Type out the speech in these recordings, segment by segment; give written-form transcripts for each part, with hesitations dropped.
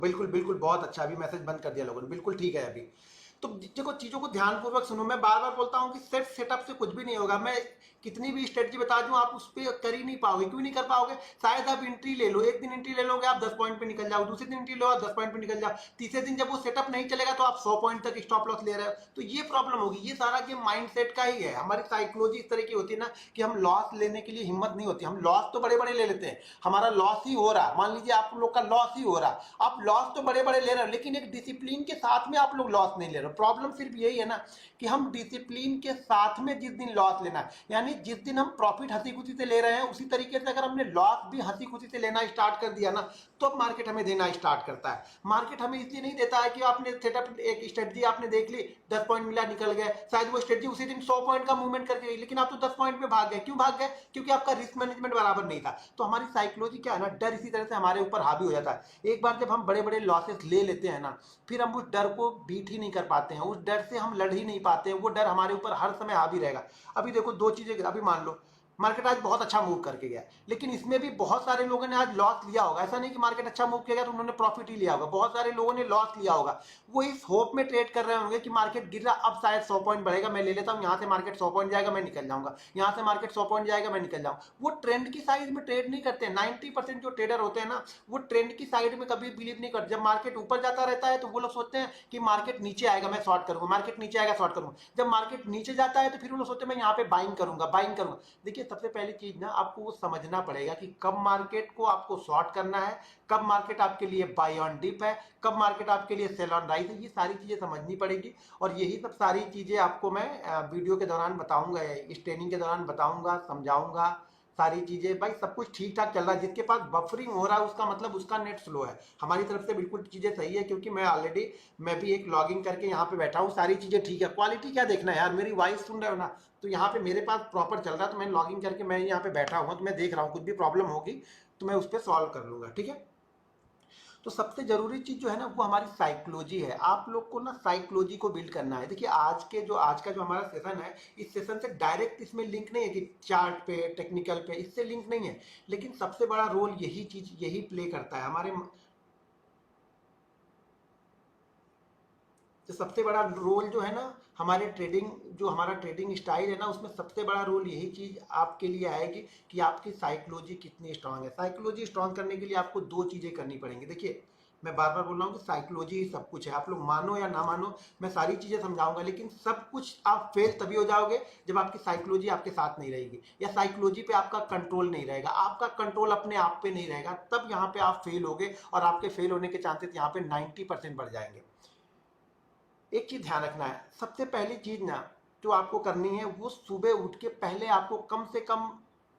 बिल्कुल बिल्कुल, बहुत अच्छा। अभी मैसेज बंद कर दिया लोगों ने, बिल्कुल ठीक है अभी। तो देखो, चीजों को ध्यानपूर्वक सुनो। मैं बार बार बोलता हूँ कि सेटअप से कुछ भी नहीं होगा। मैं कितनी भी स्ट्रेटजी बता दूं, आप उस पर कर ही नहीं पाओगे। क्यों नहीं कर पाओगे? शायद आप एंट्री ले लो, एक दिन एंट्री ले लोगे, आप 10 पॉइंट पे निकल जाओ, दूसरे दिन एंट्री लो, आप 10 पॉइंट पे निकल जाओ, तीसरे दिन जब वो सेटअप नहीं चलेगा तो आप 100 पॉइंट तक स्टॉप लॉस ले रहे हो। तो ये प्रॉब्लम होगी। ये सारा गेम माइंडसेट का ही है। हमारी साइकोलॉजी इस तरह की होती है ना कि हम लॉस लेने के लिए हिम्मत नहीं होती। हम लॉस तो बड़े बड़े ले लेते हैं, हमारा लॉस ही हो रहा, मान लीजिए आप लोग का लॉस ही हो रहा, आप लॉस तो बड़े बड़े ले रहे हो, लेकिन एक डिसिप्लिन के साथ में आप लोग लॉस नहीं ले रहे हो। प्रॉब्लम सिर्फ यही है ना कि हम डिसिप्लिन के साथ में जिस दिन लॉस लेना है, यानी जिस दिन हम प्रॉफिट हंसी खुशी से ले रहे हैं, उसी तरीके से अगर हमने लॉस भी हंसी खुशी से लेना स्टार्ट कर दिया ना, तो अब मार्केट हमें देना स्टार्ट करता है। मार्केट हमें इसलिए नहीं देता है कि आपने सेटअप एक स्ट्रेटजी आपने देख ली, 10 पॉइंट मिला, निकल गए, शायद वो स्ट्रेटजी उसी दिन 100 पॉइंट का मूवमेंट करके गई, लेकिन आप तो 10 पॉइंट में भाग गए। क्यों भाग गए? क्योंकि आपका रिस्क मैनेजमेंट बराबर नहीं था। तो हमारी साइकोलॉजी क्या है ना, डर इसी तरह से हमारे ऊपर हावी हो जाता है। एक बार जब हम बड़े बड़े लॉसेस ले लेते हैं ना, फिर हम उस डर को बीट ही नहीं कर पाते हैं, उस डर से हम लड़ ही नहीं पाते हैं। वो डर हमारे ऊपर हर समय हावी रहेगा। अभी देखो, दो चीजें, अभी मान लो मार्केट आज बहुत अच्छा मूव करके गया, लेकिन इसमें भी बहुत सारे लोगों ने आज लॉस लिया होगा। ऐसा नहीं कि मार्केट अच्छा मूव किया गया तो उन्होंने प्रॉफिट ही लिया होगा। बहुत सारे लोगों ने लॉस लिया होगा। वो इस होप में ट्रेड कर रहे होंगे कि मार्केट गिर रहा, अब शायद 100 पॉइंट बढ़ेगा, मैं ले लेता हूं, यहां से मार्केट 100 पॉइंट जाएगा, मैं निकल जाऊंगा, यहां से मार्केट 100 पॉइंट जाएगा, मैं निकल जाऊंगा। वो ट्रेंड की साइड में ट्रेड नहीं करते। 90% जो ट्रेडर होते हैं ना, वो ट्रेंड की साइड में कभी बिलीव नहीं करते। जब मार्केट ऊपर जाता रहता है तो वो लोग सोचते हैं कि मार्केट नीचे आएगा, मैं शॉर्ट करूंगा, मार्केट नीचे आएगा, शॉर्ट करूंगा। जब मार्केट नीचे जाता है तो फिर वो लोग सोचते हैं मैं यहाँ पे बाइंग करूंगा, बाइंग करूंगा। देखिए, सबसे पहली चीज ना, आपको वो समझना पड़ेगा कि कब मार्केट को आपको शॉर्ट करना है, कब मार्केट आपके लिए बाय ऑन डिप है, कब मार्केट आपके लिए सेल ऑन राइज है। ये सारी चीजें समझनी पड़ेगी। और यही सब सारी चीजें आपको मैं वीडियो के दौरान बताऊंगा, इस ट्रेनिंग के दौरान बताऊंगा, समझाऊंगा सारी चीजें। भाई सब कुछ ठीक ठाक चल रहा है। जिसके पास बफरिंग हो रहा है उसका मतलब उसका नेट स्लो है। हमारी तरफ से बिल्कुल चीजें सही है, क्योंकि मैं ऑलरेडी, मैं भी एक लॉगिंग करके यहाँ पे बैठा हूँ, सारी चीजें ठीक है। क्वालिटी क्या देखना है यार, मेरी वॉइस सुन रहे हो ना, तो यहाँ पे मेरे पास प्रॉपर चल रहा है। तो मैं लॉगिंग करके मैं यहाँ पे बैठा हुआ, तो मैं देख रहा हूँ, कुछ भी प्रॉब्लम होगी तो मैं उस पर सॉल्व कर लूंगा, ठीक है। तो सबसे जरूरी चीज जो है ना, वो हमारी साइकोलॉजी है। आप लोग को ना साइकोलॉजी को बिल्ड करना है। देखिए, आज का जो हमारा सेशन है, इस सेशन से डायरेक्ट इसमें लिंक नहीं है कि चार्ट पे, टेक्निकल पे, इससे लिंक नहीं है। लेकिन सबसे बड़ा रोल यही चीज, यही प्ले करता है हमारे, तो सबसे बड़ा रोल जो है ना, हमारे ट्रेडिंग, जो हमारा ट्रेडिंग स्टाइल है ना, उसमें सबसे बड़ा रोल यही चीज आपके लिए आएगी कि आपकी साइकोलॉजी कितनी स्ट्रांग है। साइकोलॉजी स्ट्रांग करने के लिए आपको दो चीजें करनी पड़ेंगी। देखिए, मैं बार बार बोल रहा हूँ कि साइकोलॉजी ही सब कुछ है। आप लोग मानो या ना मानो, मैं सारी चीजें समझाऊंगा, लेकिन सब कुछ आप फेल तभी हो जाओगे जब आपकी साइकोलॉजी आपके साथ नहीं रहेगी, या साइकोलॉजी पे आपका कंट्रोल नहीं रहेगा, आपका कंट्रोल अपने आप पे नहीं रहेगा। तब यहाँ पे आप फेल होगे, और आपके फेल होने के चांसेस यहाँ पे 90% बढ़ जाएंगे। एक चीज ध्यान रखना है, सबसे पहली चीज ना जो आपको करनी है, वो सुबह उठ के पहले आपको कम से कम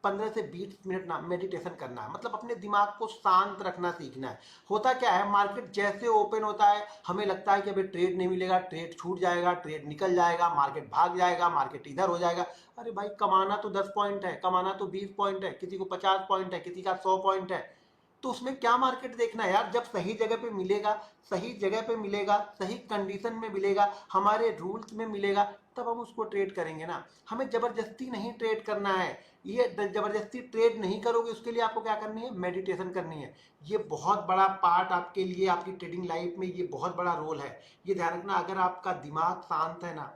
15 से 20 मिनट ना मेडिटेशन करना है। मतलब अपने दिमाग को शांत रखना सीखना है। होता क्या है, मार्केट जैसे ओपन होता है, हमें लगता है कि अभी ट्रेड नहीं मिलेगा, ट्रेड छूट जाएगा, ट्रेड निकल जाएगा, मार्केट भाग जाएगा, मार्केट इधर हो जाएगा। अरे भाई, कमाना तो 10 पॉइंट है, कमाना तो 20 पॉइंट है, किसी को 50 पॉइंट है, किसी का 100 पॉइंट है। तो उसमें क्या मार्केट देखना है यार, जब सही जगह पे मिलेगा, सही जगह पे मिलेगा, सही कंडीशन में मिलेगा, हमारे रूल्स में मिलेगा, तब हम उसको ट्रेड करेंगे ना। हमें जबरदस्ती नहीं ट्रेड करना है। ये जबरदस्ती ट्रेड नहीं करोगे, उसके लिए आपको क्या करनी है, मेडिटेशन करनी है। ये बहुत बड़ा पार्ट आपके लिए, आपकी ट्रेडिंग लाइफ में ये बहुत बड़ा रोल है। ये ध्यान रखना, अगर आपका दिमाग शांत है ना,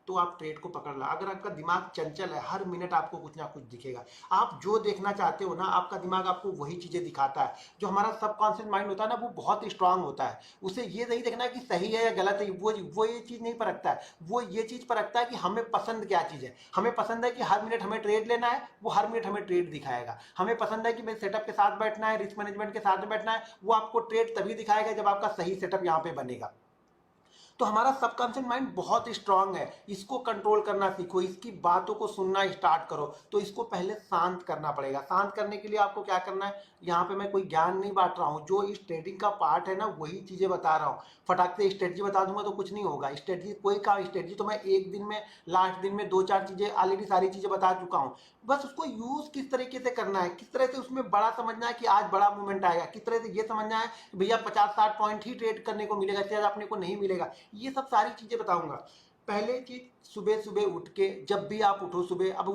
तो आप ट्रेड को पकड़ ला। अगर आपका दिमाग चंचल है, हर मिनट आपको कुछ ना कुछ दिखेगा। आप जो देखना चाहते हो ना, आपका दिमाग आपको वही चीजें दिखाता है। जो हमारा सबकॉन्शियस माइंड होता है ना, वो बहुत स्ट्रांग होता है। उसे ये नहीं देखना कि सही है या गलत है, वो ये चीज नहीं परखता है। वो ये चीज परखता है कि हमें पसंद क्या चीज है। हमें पसंद है कि हर मिनट हमें ट्रेड लेना है, वो हर मिनट हमें ट्रेड दिखाएगा। हमें पसंद है कि मैं सेटअप के साथ बैठना है, रिस्क मैनेजमेंट के साथ बैठना है, वो आपको ट्रेड तभी दिखाएगा जब आपका सही सेटअप यहाँ पे बनेगा। तो हमारा सबकॉन्शियस माइंड बहुत स्ट्रांग है, इसको कंट्रोल करना सीखो, इसकी बातों को सुनना स्टार्ट करो। तो इसको पहले शांत करना पड़ेगा। शांत करने के लिए आपको क्या करना है, यहाँ पे मैं कोई ज्ञान नहीं बांट रहा हूँ, जो इस ट्रेडिंग का पार्ट है ना, वही चीजें बता रहा हूँ। फटाक से स्ट्रेटजी बता दूंगा तो कुछ नहीं होगा। स्ट्रेटजी कोई का स्ट्रेटजी तो मैं एक दिन में, लास्ट दिन में दो चार चीजें ऑलरेडी सारी चीजें बता चुका हूँ। बस उसको यूज किस तरीके से करना है, किस तरह से उसमें बड़ा समझना है कि आज बड़ा मूवमेंट आएगा, किस तरह से ये समझना है कि भैया 50-60 पॉइंट ही ट्रेड करने को मिलेगा, शायद अपने को नहीं मिलेगा। ये सब सारी चीजें बताऊंगा। पहले चीज सुबह सुबह उठ के, जब भी आप उठो सुबह, अब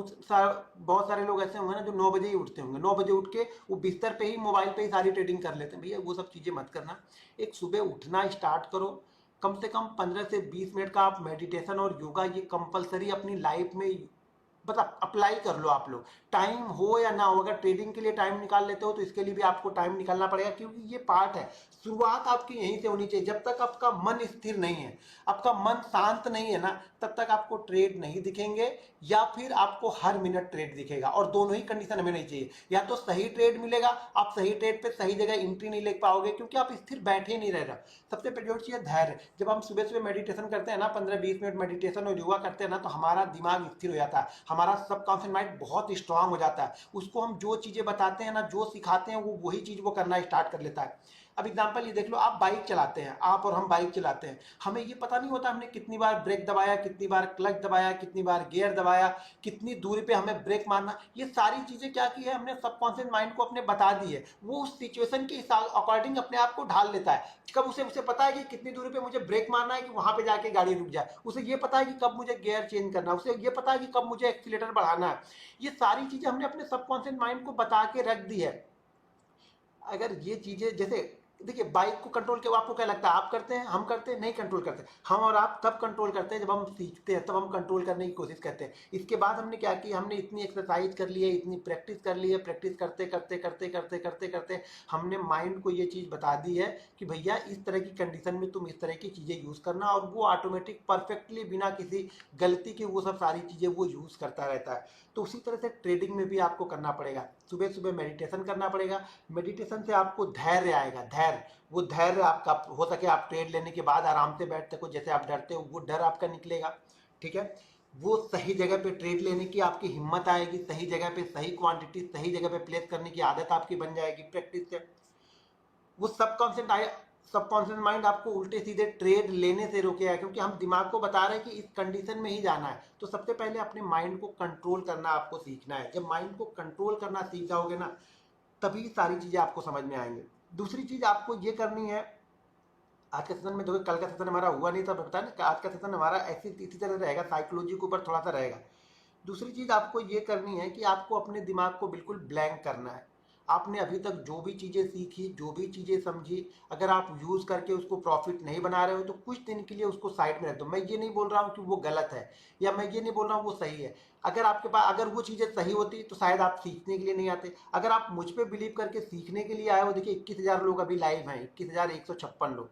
बहुत सारे लोग ऐसे होंगे ना जो 9 बजे ही उठते होंगे, 9 बजे उठ के वो बिस्तर पे ही मोबाइल पे ही सारी ट्रेडिंग कर लेते हैं। भैया वो सब चीजें मत करना। एक सुबह उठना स्टार्ट करो, कम से कम 15 से 20 मिनट का आप मेडिटेशन और योगा ये कंपलसरी अपनी लाइफ में मतलब अप्लाई कर लो आप लोग। टाइम हो या ना हो, अगर ट्रेडिंग के लिए टाइम निकाल लेते हो तो इसके लिए भी आपको टाइम निकालना पड़ेगा, क्योंकि ये पार्ट है। शुरुआत आपकी यहीं से होनी चाहिए। जब तक आपका मन स्थिर नहीं है, आपका मन शांत नहीं है ना, तब तक आपको ट्रेड नहीं दिखेंगे, या फिर आपको हर मिनट ट्रेड दिखेगा। और दोनों ही कंडीशन हमें नहीं चाहिए। या तो सही ट्रेड मिलेगा, आप सही ट्रेड पे सही जगह एंट्री नहीं ले पाओगे, क्योंकि आप स्थिर बैठे नहीं रह रहा। सबसे पहले चीज है धैर्य। जब हम सुबह सुबह मेडिटेशन करते हैं ना, 15-20 मिनट मेडिटेशन और योगा करते हैं ना, तो हमारा दिमाग स्थिर हो जाता है, हमारा सबकॉन्शियस माइंड बहुत स्ट्रांग हो जाता है। उसको हम जो चीजें बताते हैं ना, जो सिखाते हैं, वो वही चीज वो करना स्टार्ट कर लेता है। अब एग्जांपल ये देख लो, आप बाइक चलाते हैं, आप और हम बाइक चलाते हैं, हमें ये पता नहीं होता हमने कितनी बार ब्रेक दबाया, कितनी बार क्लच दबाया, कितनी बार गियर दबाया, कितनी दूरी पे हमें ब्रेक मारना। ये सारी चीजें क्या की है हमने, सबकॉन्शियस माइंड को अपने बता दी है। वो उस सिचुएशन के अकॉर्डिंग अपने आप को ढाल लेता है। कब उसे पता है कि कितनी दूरी पे मुझे ब्रेक मारना है कि वहां पे जाके गाड़ी रुक जाए, उसे ये पता है कि कब मुझे गियर चेंज करना है, उसे ये पता है कि कब मुझे एक्सीलेटर बढ़ाना है। ये सारी चीजें हमने अपने सबकॉन्शियस माइंड को बता के रख दी है। अगर ये चीजें, जैसे देखिए बाइक को कंट्रोल के आपको क्या लगता है आप करते हैं, हम करते हैं? नहीं कंट्रोल करते। हम और आप तब कंट्रोल करते हैं जब हम सीखते हैं, तब हम कंट्रोल करने की कोशिश करते हैं। इसके बाद हमने क्या किया, हमने इतनी एक्सरसाइज कर ली है, इतनी प्रैक्टिस कर ली है, प्रैक्टिस करते करते करते करते करते करते हमने माइंड को ये चीज बता दी है कि भैया इस तरह की कंडीशन में तुम इस तरह की चीजें यूज करना, और वो ऑटोमेटिक परफेक्टली बिना किसी गलती के वो सब सारी चीजें वो यूज करता रहता है। तो उसी तरह से ट्रेडिंग में भी आपको करना पड़ेगा। सुबह सुबह मेडिटेशन करना पड़ेगा। मेडिटेशन से आपको धैर्य आएगा, धैर्य। वो धैर्य आपका हो सके आप ट्रेड लेने के बाद आराम से बैठ सको, जैसे आप डरते हो वो डर आपका निकलेगा। ठीक है, वो सही जगह पे ट्रेड लेने की आपकी हिम्मत आएगी, सही जगह पे सही क्वांटिटी सही जगह पे प्लेस करने की आदत आपकी बन जाएगी प्रैक्टिस से। वो सबकॉन्शियस माइंड आपको उल्टे सीधे ट्रेड लेने से रोकेगा, क्योंकि हम दिमाग को बता रहे हैं कि इस कंडीशन में ही जाना है। तो सबसे पहले अपने माइंड को कंट्रोल करना आपको सीखना है। जब माइंड को कंट्रोल करना सीख जाओगे ना, तभी सारी चीजें आपको समझ में आएंगी। दूसरी चीज आपको ये करनी है, आज का सेशन में देखो, कल का सेशन हमारा हुआ नहीं था, पता ना, आज का सेशन हमारा ऐसी इसी तरह रहेगा, साइकोलॉजी के ऊपर थोड़ा सा रहेगा। दूसरी चीज आपको ये करनी है कि आपको अपने दिमाग को बिल्कुल ब्लैंक करना है। आपने अभी तक जो भी चीजें सीखी, जो भी चीजें समझी, अगर आप यूज करके उसको प्रॉफिट नहीं बना रहे हो तो कुछ दिन के लिए उसको साइड में रख दो। मैं ये नहीं बोल रहा हूँ कि वो गलत है, या मैं ये नहीं बोल रहा हूँ वो सही है। अगर आपके पास अगर वो चीजें सही होती तो शायद आप सीखने के लिए नहीं आते। अगर आप मुझ पर बिलीव करके सीखने के लिए आए हो, देखिए 21,000 लोग अभी लाइव हैं, 21,156 लोग।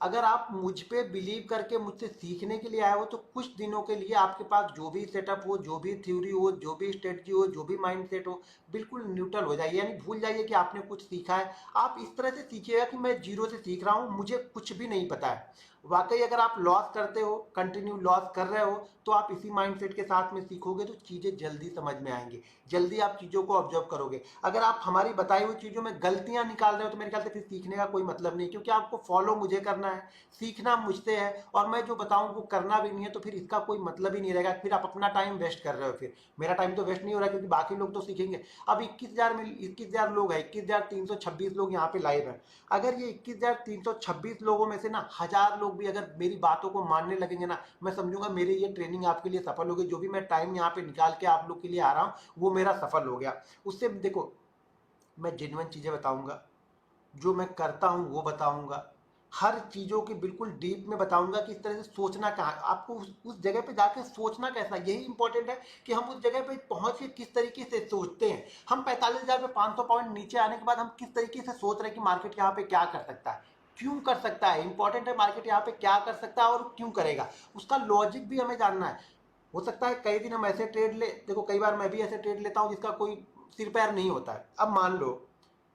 अगर आप मुझ पे बिलीव करके मुझसे सीखने के लिए आए हो, तो कुछ दिनों के लिए आपके पास जो भी सेटअप हो, जो भी थ्योरी हो, जो भी स्ट्रेटजी हो, जो भी माइंडसेट हो, बिल्कुल न्यूट्रल हो जाइए, यानी भूल जाइए कि आपने कुछ सीखा है। आप इस तरह से सीखिएगा कि मैं जीरो से सीख रहा हूँ, मुझे कुछ भी नहीं पता है। वाकई अगर आप लॉस करते हो, कंटिन्यू लॉस कर रहे हो, तो आप इसी माइंडसेट के साथ में सीखोगे तो चीजें जल्दी समझ में आएंगी, जल्दी आप चीजों को ऑब्जर्व करोगे। अगर आप हमारी बताई हुई चीजों में गलतियां निकाल रहे हो, तो मेरे ख्याल से फिर सीखने का कोई मतलब नहीं, क्योंकि आपको फॉलो मुझे करना है, सीखना मुझसे है, और मैं जो बताऊं वो करना भी नहीं है, तो फिर इसका कोई मतलब ही नहीं रहेगा। फिर आप अपना टाइम वेस्ट कर रहे हो। फिर मेरा टाइम तो वेस्ट नहीं हो रहा है, क्योंकि बाकी लोग तो सीखेंगे। अब 21,000 लोग हैं, 21,326 लोग यहाँ पे लाइव हैं। अगर ये 21,326 लोगों में से ना 1000 लोग भी अगर मेरी बातों को मानने लगेंगे ना, मैं समझूंगा मेरी ये ट्रेनिंग आपके लिए सफल होगी। जो भी मैं टाइम यहाँ पे निकाल के आप लोग के लिए आ रहा हूँ, वो मेरा सफल हो गया। उससे देखो, मैं जेन्युइन चीजें बताऊंगा, जो मैं करता हूं वो बताऊंगा, हर चीजों की बिल्कुल डीप में बताऊंगा कि इस तरह से सोचना कहाँ, आपको उस जगह पे जाके सोचना कैसा, यही इंपॉर्टेंट है कि हम उस जगह पे पहुंच के किस तरीके से सोचते हैं। हम 45,000 पे 500 पॉइंट नीचे आने के बाद हम किस तरीके से सोच रहे हैं कि मार्केट यहाँ पे क्या कर सकता है, क्यों कर सकता है। इंपॉर्टेंट है मार्केट यहाँ पे क्या कर सकता है और क्यों करेगा, उसका लॉजिक भी हमें जानना है। हो सकता है कई दिन हम ऐसे ट्रेड ले, देखो कई बार मैं भी ऐसे ट्रेड लेता हूँ जिसका कोई सिर पैर नहीं होता है। अब मान लो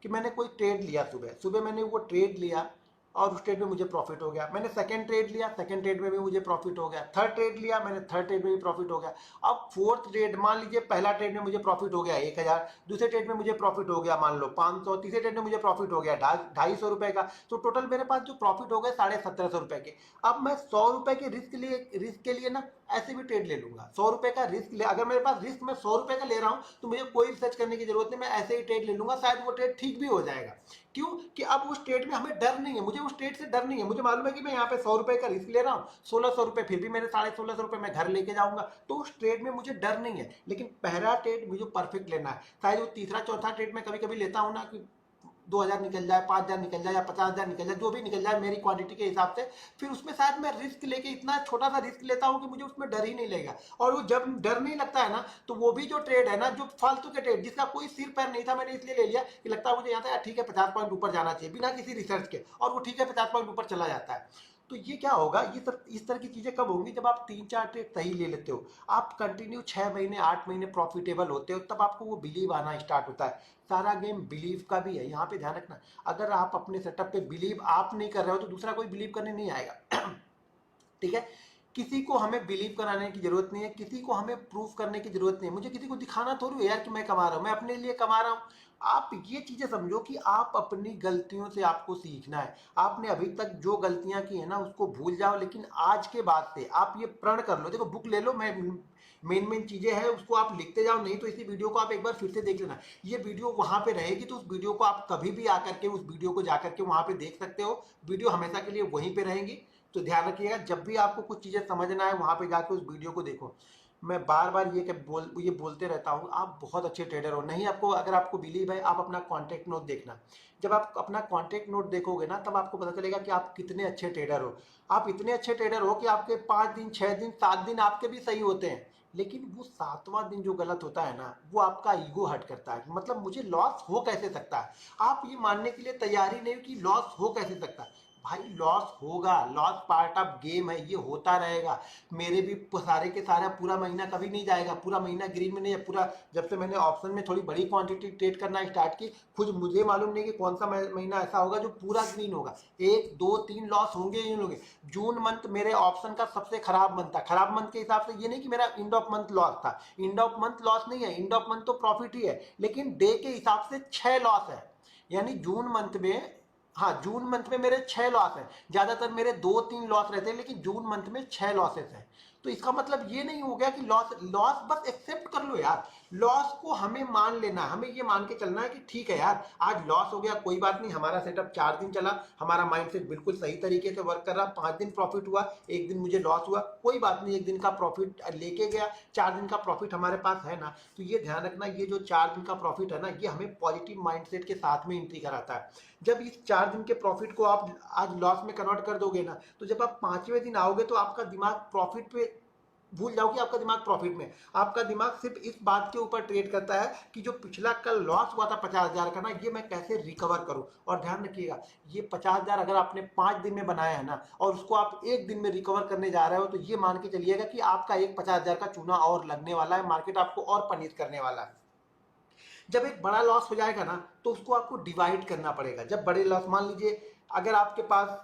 कि मैंने कोई ट्रेड लिया, सुबह सुबह मैंने वो ट्रेड लिया और उस ट्रेड में मुझे प्रॉफिट हो गया। मैंने सेकंड ट्रेड लिया, सेकंड ट्रेड में भी मुझे प्रॉफिट हो गया। थर्ड ट्रेड लिया मैंने, थर्ड ट्रेड में भी प्रॉफिट हो गया। अब फोर्थ ट्रेड, मान लीजिए पहला ट्रेड में मुझे प्रॉफिट हो गया 1,000, दूसरे ट्रेड में मुझे प्रॉफिट हो गया मान लो 500, तीसरे ट्रेड में मुझे प्रॉफिट हो गया 250 रुपए का। तो टोटल मेरे पास जो प्रॉफिट हो गए 1750 रुपए के। अब मैं 100 रुपए के रिस्क के लिए ना ऐसे भी ट्रेड ले लूंगा। 100 रुपए का रिस्क ले, अगर मेरे पास रिस्क मैं 100 रुपए का ले रहा हूं तो मुझे कोई रिसर्च करने की जरूरत नहीं, मैं ऐसे ही ट्रेड ले लूंगा, शायद वो ट्रेड ठीक भी हो जाएगा। क्यों कि अब उस ट्रेड में हमें डर नहीं है, मुझे उस ट्रेड से डर नहीं है, मुझे मालूम है कि मैं यहाँ पे 100 रुपए का रिस्क ले रहा हूँ, 1600 रुपए फिर भी मेरे 1650 रुपए मैं घर लेके जाऊंगा, तो उस ट्रेड में मुझे डर नहीं है। लेकिन पहला ट्रेड मुझे परफेक्ट लेना है, शायद वो तीसरा चौथा ट्रेड में कभी कभी लेता हूँ ना कि 2000 निकल जाए, 5000 निकल जाए या 50,000 निकल जाए, जो भी निकल जाए मेरी क्वांटिटी के हिसाब से, फिर उसमें शायद मैं रिस्क लेके इतना छोटा सा रिस्क लेता हूँ कि मुझे उसमें डर ही नहीं लगेगा। और वो जब डर नहीं लगता है ना, तो वो भी जो ट्रेड है ना, जो फालतू के ट्रेड जिसका कोई सिर पैर नहीं था, मैंने इसलिए ले लिया कि लगता है मुझे यहाँ था ठीक है 50 पॉइंट ऊपर जाना चाहिए बिना किसी रिसर्च के, और वो ठीक है 50 पॉइंट ऊपर चला जाता है। तो ये क्या होगा, ये सब इस तरह की चीजें कब होंगी, जब आप 3-4 ट्रेड सही ले लेते हो, आप कंटिन्यू 6 महीने 8 महीने प्रॉफिटेबल होते हो, तब आपको वो बिलीव आना स्टार्ट होता है। सारा गेम बिलीव का भी है, यहाँ पे ध्यान रखना। अगर आप अपने सेटअप पे बिलीव आप नहीं कर रहे हो तो दूसरा कोई बिलीव करने नहीं आएगा। ठीक है, किसी को हमें बिलीव कराने की जरूरत नहीं है, किसी को हमें प्रूफ करने की जरूरत नहीं है, मुझे किसी को दिखाना थोड़ी है यार कि मैं कमा रहा हूँ, मैं अपने लिए कमा रहा हूँ। आप ये चीजें समझो कि आप अपनी गलतियों से आपको सीखना है। आपने अभी तक जो गलतियां की है ना उसको भूल जाओ, लेकिन आज के बाद से आप ये प्रण कर लो, देखो बुक ले लो, मैं मेन मेन चीजें हैं उसको आप लिखते जाओ, नहीं तो इसी वीडियो को आप एक बार फिर से देख लेना, ये वीडियो वहां पे रहेगी, तो उस वीडियो को आप कभी भी आकर के उस वीडियो को जाकर के वहां पे देख सकते हो, वीडियो हमेशा के लिए वहीं पे रहेंगी। तो ध्यान रखिएगा, जब भी आपको कुछ चीजें समझना है वहां पे जाके उस वीडियो को देखो। मैं बार बार ये बोलते रहता हूँ, आप बहुत अच्छे ट्रेडर हो। नहीं आपको, अगर आपको बिलीव है, आप अपना कॉन्टेक्ट नोट देखना। जब आप अपना कॉन्टेक्ट नोट देखोगे ना, तब आपको पता चलेगा कि आप कितने अच्छे ट्रेडर हो। आप इतने अच्छे ट्रेडर हो कि आपके 5 दिन 6 दिन 7 दिन आपके भी सही होते हैं, लेकिन वो 7वां दिन जो गलत होता है ना, वो आपका ईगो हर्ट करता है, मतलब मुझे लॉस हो कैसे सकता है। आप ये मानने के लिए तैयार ही नहीं हो कि लॉस हो कैसे सकता है। भाई लॉस होगा, लॉस पार्ट ऑफ गेम है, ये होता रहेगा। मेरे भी सारे के सारा पूरा महीना कभी नहीं जाएगा, पूरा महीना ग्रीन में नहीं है। पूरा जब से मैंने ऑप्शन में थोड़ी बड़ी क्वांटिटी ट्रेड करना स्टार्ट की, खुद मुझे मालूम नहीं कि कौन सा महीना ऐसा होगा जो पूरा ग्रीन होगा। 1 2 3 लॉस होंगे ही होंगे। जून मंथ मेरे ऑप्शन का सबसे खराब मंथ था। खराब मंथ के हिसाब से ये नहीं कि मेरा एंड ऑफ मंथ लॉस था, एंड ऑफ मंथ लॉस नहीं है, एंड ऑफ मंथ तो प्रॉफिट ही है, लेकिन डे के हिसाब से 6 लॉस है। यानी जून मंथ में, हाँ जून मंथ में मेरे 6 लॉस हैं। ज्यादातर मेरे 2-3 लॉस रहते हैं, लेकिन जून मंथ में 6 लॉसेस हैं। तो इसका मतलब ये नहीं हो गया कि लॉस लॉस बस एक्सेप्ट कर लो यार। लॉस को हमें मान लेना है, हमें ये मान के चलना है कि ठीक है यार, आज लॉस हो गया कोई बात नहीं, हमारा सेटअप 4 दिन चला, हमारा माइंडसेट बिल्कुल सही तरीके से वर्क कर रहा, 5 दिन प्रॉफिट हुआ, 1 दिन मुझे लॉस हुआ, कोई बात नहीं, 1 दिन का प्रॉफिट लेके गया, 4 दिन का प्रॉफिट हमारे पास है ना। तो ये ध्यान रखना, ये जो 4 दिन का प्रॉफिट है ना, ये हमें पॉजिटिव माइंडसेट के साथ में एंट्री कराता है। जब इस 4 दिन के प्रॉफिट को आप आज लॉस में कन्वर्ट कर दोगे ना, तो जब आप 5वें दिन आओगे तो आपका दिमाग प्रॉफिट पे भूल जाओ कि आपका दिमाग प्रॉफिट में। आपका दिमाग सिर्फ इस बात के ऊपर ट्रेड करता है कि जो पिछला कल लॉस हुआ था 50,000 का ना, ये मैं कैसे रिकवर करूं। और ध्यान रखिएगा, ये 50,000 अगर आपने 5 दिन में बनाया है ना, और उसको आप 1 दिन में रिकवर करने जा रहे हो, तो ये मान के चलिएगा कि आपका एक 50,000 का चूना और लगने वाला है, मार्केट आपको और पनिश करने वाला है। जब एक बड़ा लॉस हो जाएगा ना, तो उसको आपको डिवाइड करना पड़ेगा। जब बड़े लॉस, मान लीजिए अगर आपके पास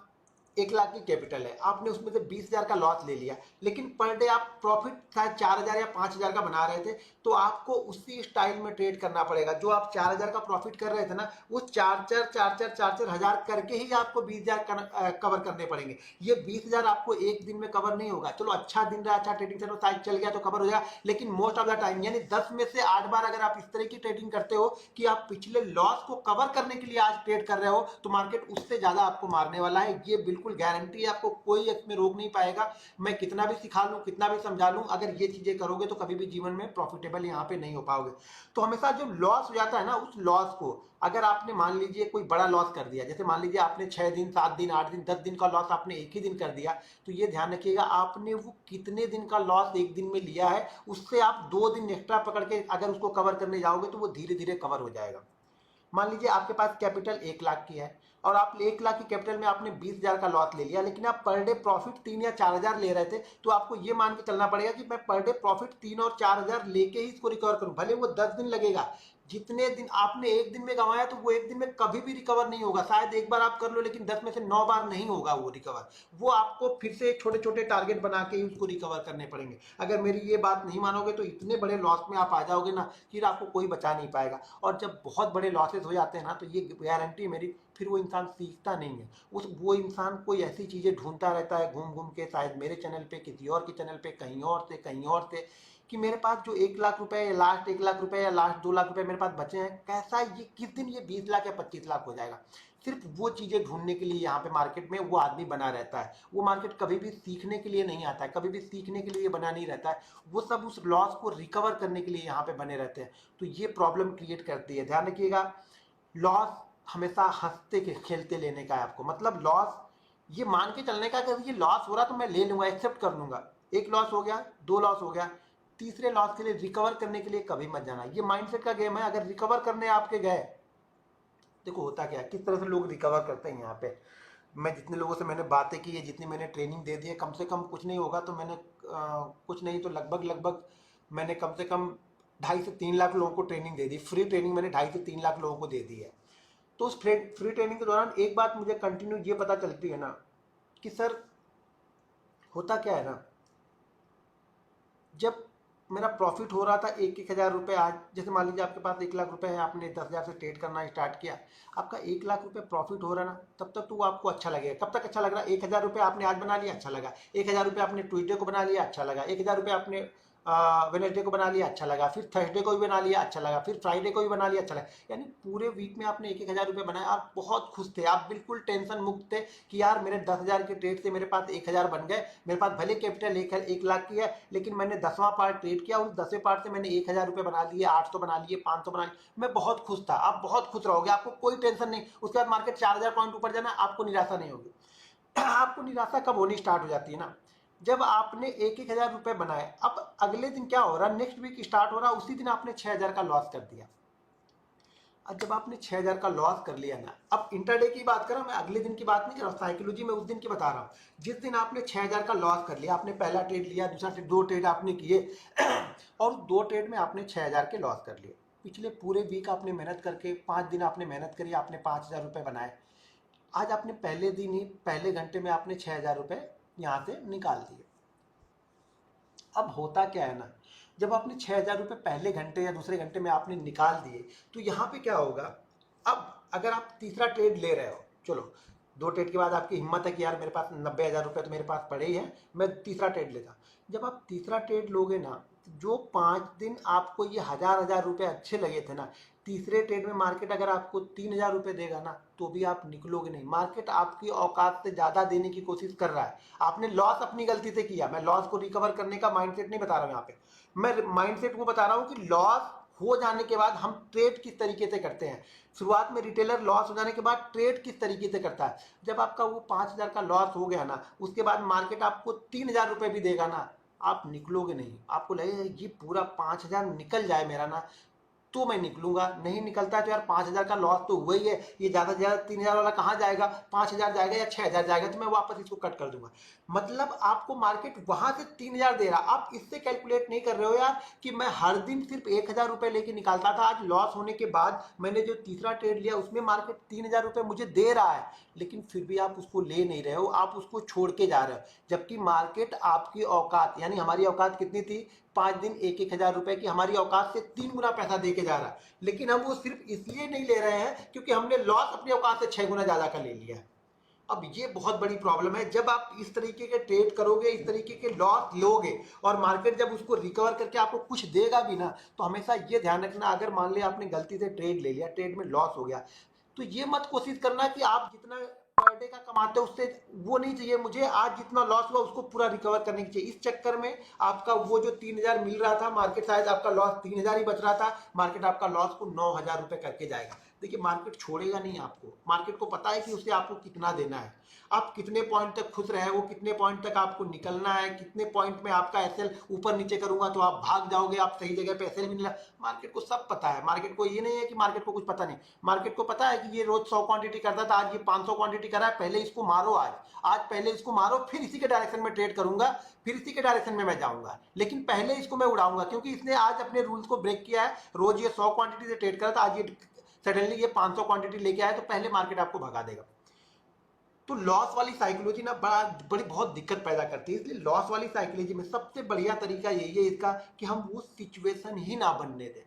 1 लाख की कैपिटल है, आपने उसमें से 20,000 का लॉस ले लिया, लेकिन पर डे आप प्रॉफिट शायद 4,000 या 5,000 का बना रहे थे, तो आपको उसी स्टाइल में ट्रेड करना पड़ेगा। जो आप 4,000 का प्रॉफिट कर रहे थे ना, वो 4,000 करके ही आपको 20,000 कवर करने पड़ेंगे। ये 20,000 आपको एक दिन में कवर नहीं होगा। चलो अच्छा दिन रहा, अच्छा ट्रेडिंग चलो साइड चल गया तो कवर हो जाएगा, लेकिन मोस्ट ऑफ द टाइम, यानी 10 में से 8 बार अगर आप इस तरह की ट्रेडिंग करते हो कि आप पिछले लॉस को कवर करने के लिए आज ट्रेड कर रहे हो, तो मार्केट उससे ज्यादा आपको मारने वाला है। ये बिल्कुल गारंटी है, आपको कोई इसमें रोक नहीं पाएगा। मैं कितना भी सिखा लूं, कितना भी समझा लूं, अगर ये चीजें करोगे तो कभी भी जीवन में प्रॉफिटेबल यहाँ पे नहीं हो पाओगे। तो हमेशा जो लॉस हो जाता है ना, उस लॉस को अगर आपने मान लीजिए कोई बड़ा लॉस कर दिया, जैसे मान लीजिए आपने 6 दिन 7 दिन 8 दिन 10 दिन का लॉस आपने एक ही दिन कर दिया, तो ये ध्यान रखिएगा आपने वो कितने दिन का लॉस एक दिन में लिया है, उससे आप 2 दिन एक्स्ट्रा पकड़ के अगर उसको कवर करने जाओगे तो वो धीरे धीरे कवर हो जाएगा। मान लीजिए आपके पास कैपिटल 1 लाख की है, और आप 1 लाख की कैपिटल में आपने 20,000 का लॉस ले लिया, लेकिन आप पर डे प्रॉफिट 3 या 4,000 ले रहे थे, तो आपको ये मान के चलना पड़ेगा कि मैं पर डे प्रॉफिट 3 और 4,000 लेके ही इसको रिकवर करूं, भले वो 10 दिन लगेगा। जितने दिन आपने एक दिन में कमाया, तो वो एक दिन में कभी भी रिकवर नहीं होगा। शायद एक बार आप कर लो, लेकिन 10 में से 9 बार नहीं होगा वो रिकवर। वो आपको फिर से छोटे छोटे टारगेट बना के ही उसको रिकवर करने पड़ेंगे। अगर मेरी ये बात नहीं मानोगे तो इतने बड़े लॉस में आप आ जाओगे ना, फिर आपको कोई बचा नहीं पाएगा। और जब बहुत बड़े लॉसेस हो जाते हैं ना, तो ये गारंटी है मेरी, फिर वो इंसान सीखता नहीं है। वो इंसान कोई ऐसी चीजें ढूंढता रहता है घूम घूम के, शायद मेरे चैनल पे, किसी और के चैनल पे, कहीं और से कि मेरे पास जो 1 लाख रुपए या लास्ट 1 लाख रुपए या लास्ट 2 लाख रुपए मेरे पास बचे हैं, कैसा ये किस दिन ये 20 लाख या 25 लाख हो जाएगा। सिर्फ वो चीजें ढूंढने के लिए यहाँ पे मार्केट में वो आदमी बना रहता है। वो मार्केट कभी भी सीखने के लिए नहीं आता है, कभी भी सीखने के लिए बना नहीं रहता है। वो सब उस लॉस को रिकवर करने के लिए यहाँ पे बने रहते हैं। तो ये प्रॉब्लम क्रिएट करती है। ध्यान रखिएगा, लॉस हमेशा हंसते खेलते लेने का है आपको। मतलब लॉस ये मान के चलने का कि ये लॉस हो रहा तो मैं ले लूंगा, एक्सेप्ट कर लूंगा। एक लॉस हो गया, 2 लॉस हो गया, तीसरे लॉस के लिए रिकवर करने के लिए कभी मत जाना। ये माइंडसेट का गेम है। अगर रिकवर करने आपके गए, देखो होता क्या है, किस तरह से लोग रिकवर करते हैं। यहाँ पे मैं जितने लोगों से मैंने बातें की है, जितनी मैंने ट्रेनिंग दे दी है, कम से कम कुछ नहीं होगा तो मैंने कुछ नहीं तो लगभग मैंने कम से कम 2.5 से 3 लाख लोगों को ट्रेनिंग दे दी। फ्री ट्रेनिंग मैंने 2.5 से 3 लाख लोगों को दे दी है। तो उस फ्री ट्रेनिंग के दौरान एक बात मुझे कंटिन्यू ये पता चलती है ना कि सर होता क्या है ना, जब मेरा प्रॉफिट हो रहा था 1,000 रुपये, आज जैसे मान लीजिए आपके पास 1 लाख रुपए है, आपने 10,000 से ट्रेड करना स्टार्ट किया, आपका 1 लाख रुपए प्रॉफिट हो रहा ना, तब तक तो वो आपको अच्छा लगेगा। कब तक अच्छा लग रहा है? 1,000 रुपये आपने आज बना लिया, अच्छा लगा। 1,000 रुपये आपने ट्यूजडे को बना लिया, अच्छा लगा। 1,000 रुपये आपने वेनेसडे को बना लिया, अच्छा लगा। फिर थर्सडे को भी बना लिया, अच्छा लगा। फिर फ्राइडे को भी बना लिया, अच्छा लगा। यानी पूरे वीक में आपने 1,000 रुपये बनाया, आप बहुत खुश थे, आप बिल्कुल टेंशन मुक्त थे कि यार मेरे 10,000 के ट्रेड से मेरे पास 1,000 बन गए। मेरे पास भले कैपिटल 1 लाख की है, लेकिन मैंने 10वां पार्ट ट्रेड किया, उस 10वें पार्ट से मैंने 1,000 रुपये बना लिए, 800 बना लिए, 500 बना लिए। मैं बहुत खुश था। आप बहुत खुश रहोगे, आपको कोई टेंशन नहीं। उसके बाद मार्केट 4,000 पॉइंट ऊपर जाना, आपको निराशा नहीं होगी। आपको निराशा कब होनी स्टार्ट हो जाती है ना, जब आपने 1,000 रुपये बनाए। अब अगले दिन क्या हो रहा, नेक्स्ट वीक स्टार्ट हो रहा, उसी दिन आपने 6,000 का लॉस कर दिया। अब जब आपने 6,000 का लॉस कर लिया ना, अब इंटरडे की बात कर रहा हूं मैं, अगले दिन की बात नहीं कर रहा हूं, साइकोलॉजी में उस दिन की बता रहा हूं जिस दिन आपने 6,000 का लॉस कर लिया। आपने पहला ट्रेड लिया, दूसरा ट्रेड, 2 ट्रेड आपने किए और 2 ट्रेड में आपने 6,000 के लॉस कर लिए। पिछले पूरे वीक आपने मेहनत करके, 5 दिन आपने मेहनत करी, आपने 5,000 रुपये बनाए। आज आपने पहले दिन ही, पहले घंटे में आपने 6,000 रुपये यहाँ से निकाल दिए। अब होता क्या है ना, जब आपने 6,000 रुपये पहले घंटे या दूसरे घंटे में आपने निकाल दिए, तो यहाँ पे क्या होगा, अब अगर आप तीसरा ट्रेड ले रहे हो, चलो 2 ट्रेड के बाद आपकी हिम्मत है कि यार मेरे पास 90,000 रुपये तो मेरे पास पड़े ही हैं, मैं तीसरा ट्रेड लेता। जब आप तीसरा ट्रेड लोगे ना, जो 5 दिन आपको ये हजार रुपये अच्छे लगे थे ना, तीसरे ट्रेड में मार्केट अगर आपको 3,000 रुपये देगा ना, तो भी आप निकलोगे नहीं। मार्केट आपकी औकात से ज्यादा देने की कोशिश कर रहा है। आपने लॉस अपनी गलती से किया। मैं लॉस को रिकवर करने का माइंडसेट नहीं बता रहा हूं यहाँ पे, मैं माइंडसेट को बता रहा हूं कि लॉस हो जाने के बाद हम ट्रेड किस तरीके से करते हैं। शुरुआत में रिटेलर लॉस हो जाने के बाद ट्रेड किस तरीके से करता है। जब आपका वो 5,000 का लॉस हो गया ना, उसके बाद मार्केट आपको 3,000 रुपये भी देगा ना, आप निकलोगे नहीं। आपको लगेगा ये पूरा 5,000 निकल जाए मेरा ना, तो मैं निकलूंगा। नहीं निकलता है तो यार 5,000 का लॉस तो हुआ ही है, ये ज्यादा से ज्यादा 3,000 वाला कहाँ जाएगा, 5,000 जाएगा या 6,000 जाएगा, तो मैं वापस इसको कट कर दूंगा। मतलब आपको मार्केट वहां से 3,000 दे रहा, आप इससे कैलकुलेट नहीं कर रहे हो यार कि मैं हर दिन सिर्फ 1,000 रुपये लेके निकालता था। आज लॉस होने के बाद मैंने जो तीसरा ट्रेड लिया उसमें मार्केट 3,000 रुपये मुझे दे रहा है, लेकिन फिर भी आप उसको ले नहीं रहे हो, आप उसको छोड़ के जा रहे हो। जबकि मार्केट आपकी औकात, यानी हमारी औकात कितनी थी, 5 दिन 1,000 रुपये की, हमारी औकात से 3 गुना पैसा दे के जा रहा है। लेकिन हम वो सिर्फ इसलिए नहीं ले रहे हैं क्योंकि हमने लॉस अपनी औकात से 6 गुना ज्यादा का ले लिया है। अब ये बहुत बड़ी प्रॉब्लम है। जब आप इस तरीके के ट्रेड करोगे, इस तरीके के लॉस लोगे, और मार्केट जब उसको रिकवर करके आपको कुछ देगा भी ना, तो हमेशा ये ध्यान रखना, अगर मान लिया आपने गलती से ट्रेड ले लिया, ट्रेड में लॉस हो गया, तो ये मत कोशिश करना कि आप जितना पर डे का कमाते हो उससे, वो नहीं चाहिए मुझे, आज जितना लॉस हुआ उसको पूरा रिकवर करने की चाहिए। इस चक्कर में आपका वो जो 3,000 मिल रहा था, मार्केट शायद आपका लॉस 3,000 ही बच रहा था, मार्केट आपका लॉस को 9,000 रुपये करके जाएगा। देखिए मार्केट छोड़ेगा नहीं आपको, मार्केट को पता है कि उसे आपको कितना देना है, आप कितने पॉइंट तक खुश रहे, वो कितने पॉइंट तक आपको निकलना है, कितने पॉइंट में आपका एसएल ऊपर नीचे करूंगा तो आप भाग जाओगे, आप सही जगह पे एसएल भी नहीं। मार्केट को सब पता है। मार्केट को ये नहीं है कि मार्केट को कुछ पता नहीं, मार्केट को पता है कि ये रोज 100 क्वांटिटी करता था, आज ये 500 क्वांटिटी कर रहा है, पहले इसको मारो, आज पहले इसको मारो, फिर इसी के डायरेक्शन में ट्रेड करूंगा, फिर इसी के डायरेक्शन में मैं जाऊंगा, लेकिन पहले इसको मैं उड़ाऊंगा क्योंकि इसने आज अपने रूल्स को ब्रेक किया है। रोज ये 100 क्वांटिटी से ट्रेड करता था, आज ये सडनली ये 500 क्वांटिटी लेके आया, तो पहले मार्केट आपको भगा देगा। तो लॉस वाली साइकोलॉजी ना बड़ी बहुत दिक्कत पैदा करती है। इसलिए लॉस वाली साइकोलॉजी में सबसे बढ़िया तरीका यही है इसका कि हम वो सिचुएशन ही ना बनने दें।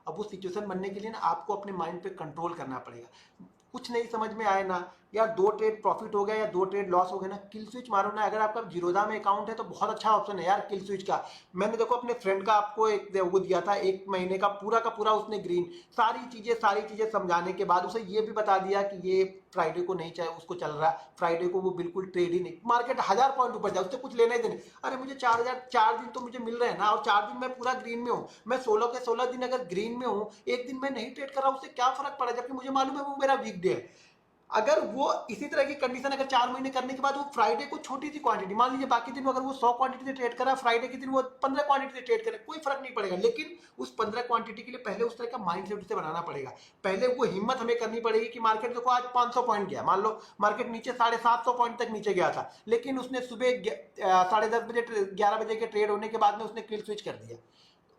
अब वो सिचुएशन बनने के लिए ना आपको अपने माइंड पे कंट्रोल करना पड़ेगा। कुछ नहीं समझ में आए ना, यार 2 ट्रेड प्रॉफिट हो गया या 2 ट्रेड लॉस हो गया ना, किल स्विच मारो ना। अगर आपका जीरोधा में अकाउंट है तो बहुत अच्छा ऑप्शन है यार किल स्विच का। मैंने देखो अपने फ्रेंड का आपको एक वो दिया था 1 महीने का पूरा उसने ग्रीन, सारी चीजें समझाने के बाद उसे ये भी बता दिया कि ये फ्राइडे को नहीं चाहिए उसको चल रहा, फ्राइडे को वो बिल्कुल ट्रेड ही नहीं, मार्केट 1000 पॉइंट ऊपर जाए उससे कुछ लेना ही देना। अरे मुझे 4000 4 दिन तो मुझे मिल रहे हैं ना, और 4 दिन मैं पूरा ग्रीन में हूँ। मैं 16 के 16 दिन अगर ग्रीन में हूँ, एक दिन मैं नहीं ट्रेड कर रहा, उससे क्या फर्क पड़ा, जबकि मुझे मालूम है वो मेरा वीक डे है। अगर वो इसी तरह की कंडीशन अगर 4 महीने करने के बाद वो फ्राइडे को छोटी सी क्वांटिटी, मान लीजिए बाकी दिन अगर वो 100 क्वांटिटी से ट्रेड करा, फ्राइडे के दिन वो 15 क्वांटिटी से ट्रेड करे, कोई फर्क नहीं पड़ेगा। लेकिन उस 15 क्वांटिटी के लिए पहले उस तरह का माइंडसेट उसे बनाना पड़ेगा। पहले वो हिम्मत हमें करनी पड़ेगी कि मार्केट देखो आज 500 पॉइंट गया, मान लो मार्केट नीचे 750 पॉइंट तक नीचे गया था, लेकिन उसने सुबह 10:30 बजे 11 बजे के ट्रेड होने के बाद में उसने किल स्विच कर दिया।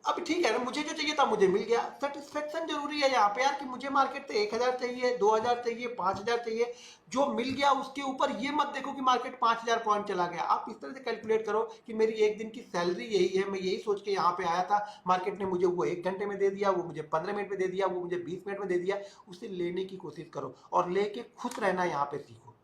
अब ठीक है ना, मुझे जो चाहिए था मुझे मिल गया। सेटिस्फेक्शन जरूरी है यहाँ पे यार, कि मुझे मार्केट से 1000 चाहिए, 2000 चाहिए, 5000 चाहिए, जो मिल गया उसके ऊपर ये मत देखो कि मार्केट 5000 पॉइंट चला गया। आप इस तरह से कैलकुलेट करो कि मेरी एक दिन की सैलरी यही है, मैं यही सोच के यहाँ पे आया था, मार्केट ने मुझे वो 1 घंटे में दे दिया, वो मुझे 15 मिनट में दे दिया, वो मुझे 20 मिनट में दे दिया, उसे लेने की कोशिश करो और लेके खुश रहना यहाँ पे सीखो।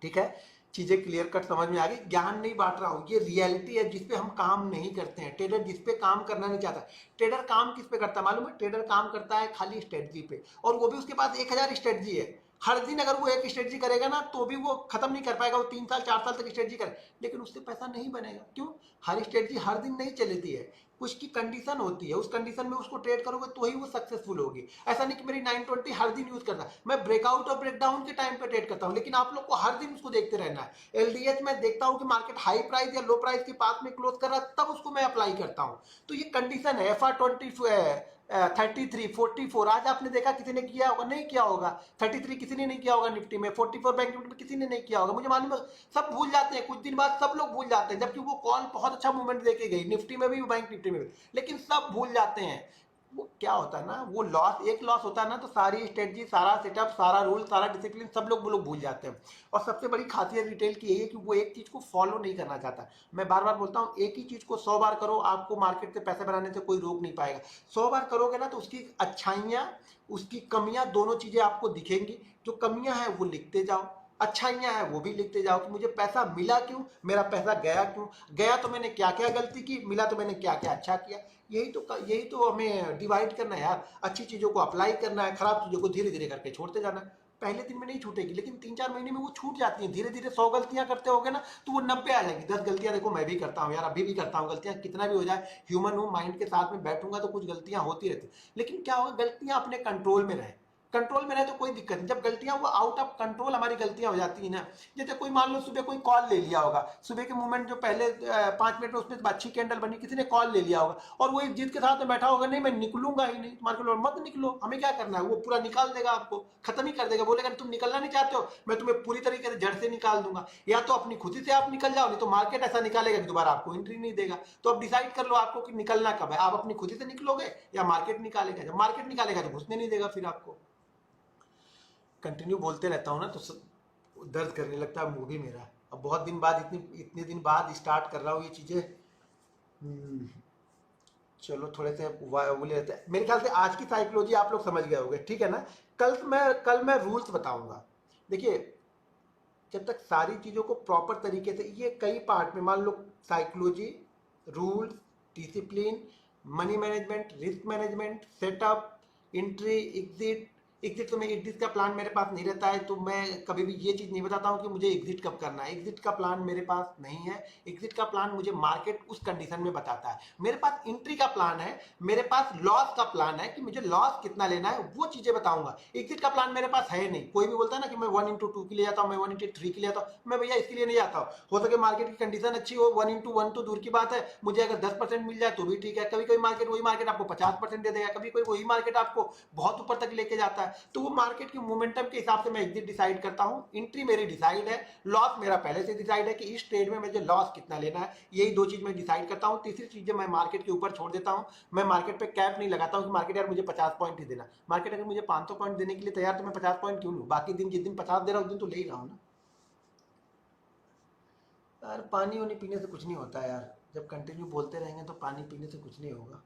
ठीक है, चीजें क्लियर कट समझ में आ गई, ज्ञान नहीं बांट रहा हूं, ये रियलिटी है जिसपे हम काम नहीं करते हैं। ट्रेडर जिसपे काम करना नहीं चाहता, ट्रेडर काम किस पे करता है मालूम है? ट्रेडर काम करता है खाली स्ट्रेटजी पे, और वो भी उसके पास 1000 स्ट्रेटजी है। हर दिन अगर वो एक स्ट्रेटजी करेगा ना तो भी वो खत्म नहीं कर पाएगा, वो 3 साल 4 साल तक स्ट्रेटजी करे, लेकिन उससे पैसा नहीं बनेगा। क्यों? हर स्ट्रेटजी हर दिन नहीं चलती है, कुछ की कंडीशन होती है, उस कंडीशन में उसको ट्रेड करोगे तो ही वो सक्सेसफुल होगी। ऐसा नहीं कि मेरी 920 हर दिन यूज करना, मैं ब्रेकआउट और ब्रेकडाउन के टाइम पे ट्रेड करता हूं, लेकिन आप लोग को हर दिन उसको देखते रहना है। एलडीएच में देखता हूं कि मार्केट हाई प्राइस या लो प्राइस के पास में क्लोज कर रहा है, तब उसको मैं अप्लाई करता हूं। तो ये कंडीशन है। FR20 33 44 आज आपने देखा किसी ने किया होगा? नहीं किया होगा। 33 किसी ने नहीं किया होगा निफ्टी में, 44 बैंक निफ्टी में किसी ने नहीं किया होगा, मुझे मालूम है। सब भूल जाते हैं, कुछ दिन बाद सब लोग भूल जाते हैं, जबकि वो कॉल बहुत अच्छा मूवमेंट देके गई, निफ्टी में भी बैंक निफ्टी में भी, लेकिन सब भूल जाते हैं। वो क्या होता है ना, वो लॉस एक लॉस होता है ना, तो सारी स्ट्रेटजी, सारा सेटअप, सारा रूल, सारा डिसिप्लिन सब लोग भूल जाते हैं। और सबसे बड़ी खासियत रिटेल की यही है कि वो एक चीज को फॉलो नहीं करना चाहता। मैं बार बार बोलता हूँ, एक ही चीज को 100 बार करो, आपको मार्केट से पैसे बनाने से कोई रोक नहीं पाएगा। 100 बार करोगे ना तो उसकी अच्छाइयाँ, उसकी कमियां, दोनों चीजें आपको दिखेंगी। जो कमियां हैं वो लिखते जाओ, अच्छाइयां हैं वो भी लिखते जाओ, कि मुझे पैसा मिला क्यों, मेरा पैसा गया क्यों, गया तो मैंने क्या क्या गलती की, मिला तो मैंने क्या क्या अच्छा किया। यही तो हमें डिवाइड करना है यार। अच्छी चीजों को अप्लाई करना है, खराब चीजों को धीरे धीरे करके छोड़ते जाना है। पहले दिन में नहीं छूटेगी, लेकिन 3-4 महीने में वो छूट जाती है। धीरे धीरे 100 गलतियां करते होगे ना तो वो 90 आ जाएगी। 10 गलतियां देखो मैं भी करता हूँ यार, अभी भी करता हूँ गलतियां, कितना भी हो जाए, ह्यूमन हूँ, माइंड के साथ में बैठूंगा तो कुछ गलतियां होती रहती। लेकिन क्या होगा, गलतियां अपने कंट्रोल में रहे, कंट्रोल में रहे तो कोई दिक्कत नहीं। जब गलतियां वो आउट ऑफ कंट्रोल हमारी गलतियां हो जाती है ना, जैसे कोई मान लो सुबह कोई कॉल ले लिया होगा, सुबह के मूवमेंट जो पहले 5 मिनट में उसमें अच्छी कैंडल बनी, किसी ने कॉल ले लिया होगा, और वो एक जिद के साथ में बैठा होगा, नहीं मैं निकलूंगा ही नहीं, मार्केट मत निकलो, हमें क्या करना है, वो पूरा निकाल देगा, आपको खत्म ही कर देगा, बोलेगा तुम निकलना नहीं चाहते हो, मैं तुम्हें पूरी तरीके से जड़ से निकाल दूंगा। या तो अपनी खुशी से आप निकल जाओ, नहीं तो मार्केट ऐसा निकालेगा कि दोबारा आपको एंट्री नहीं देगा। तो अब डिसाइड कर लो आपको कि निकलना कब है, आप अपनी खुशी से निकलोगे या मार्केट निकालेगा। जब मार्केट निकालेगा तो घुसने नहीं देगा फिर आपको। कंटिन्यू बोलते रहता हूँ ना तो दर्द करने लगता है मुंह भी मेरा। अब बहुत दिन बाद, इतने दिन बाद स्टार्ट कर रहा हूँ ये चीज़ें। चलो थोड़े से बोले रहते हैं। मेरे ख्याल से आज की साइकोलॉजी आप लोग समझ गए होंगे, ठीक है ना। कल मैं रूल्स बताऊंगा। देखिए, जब तक सारी चीज़ों को प्रॉपर तरीके से, ये कई पार्ट में, मान लो psychology, rules, discipline, money management, risk management, setup, entry, exit. Exit तो मैं एग्जिट का प्लान मेरे पास नहीं रहता है, तो मैं कभी भी ये चीज़ नहीं बताता हूँ कि मुझे एग्जिट कब करना है। एग्जिट का प्लान मेरे पास नहीं है। एग्जिट का प्लान मुझे मार्केट उस कंडीशन में बताता है। मेरे पास एंट्री का प्लान है, मेरे पास लॉस का प्लान है कि मुझे लॉस कितना लेना है, वो चीज़ें बताऊंगा। एग्जिट का प्लान मेरे पास है नहीं। कोई भी बोलता है ना कि मैं 1x2 के लिए जाता हूँ, मैं 1x3 के लिए आता हूँ, मैं भैया इसके लिए नहीं जाता हूँ। हो सके मार्केट की कंडीशन अच्छी हो, 1x1 तो दूर की बात है, मुझे अगर 10% मिल जाए तो भी ठीक है। कभी कभी वही मार्केट आपको 50% दे देगा, कभी कोई वही मार्केट आपको बहुत ऊपर तक लेके जाता है। तो वो मार्केट की मोमेंटम के हिसाब से मैं एग्जिट डिसाइड करता हूं। एंट्री मेरी डिसाइड है, लॉस मेरा पहले से डिसाइड है कि इस ट्रेड में मुझे लॉस कितना लेना है। यही दो चीज मैं डिसाइड करता हूं। तीसरी चीज मैं मार्केट के ऊपर छोड़ देता हूं। मैं मार्केट पे कैप नहीं लगाता हूं कि मार्केट यार मुझे 50 पॉइंट ही देना। मार्केट अगर मुझे 500 पॉइंट देने के लिए तैयार, तो मैं 50 पॉइंट क्यों लूं? बाकी दिन जिस दिन 50 दे रहा हूं उस दिन तो ले ही रहा हूं ना यार। पानी वानी पीने से कुछ नहीं होता यार, जब कंटिन्यू बोलते रहेंगे तो पानी पीने से कुछ नहीं होगा।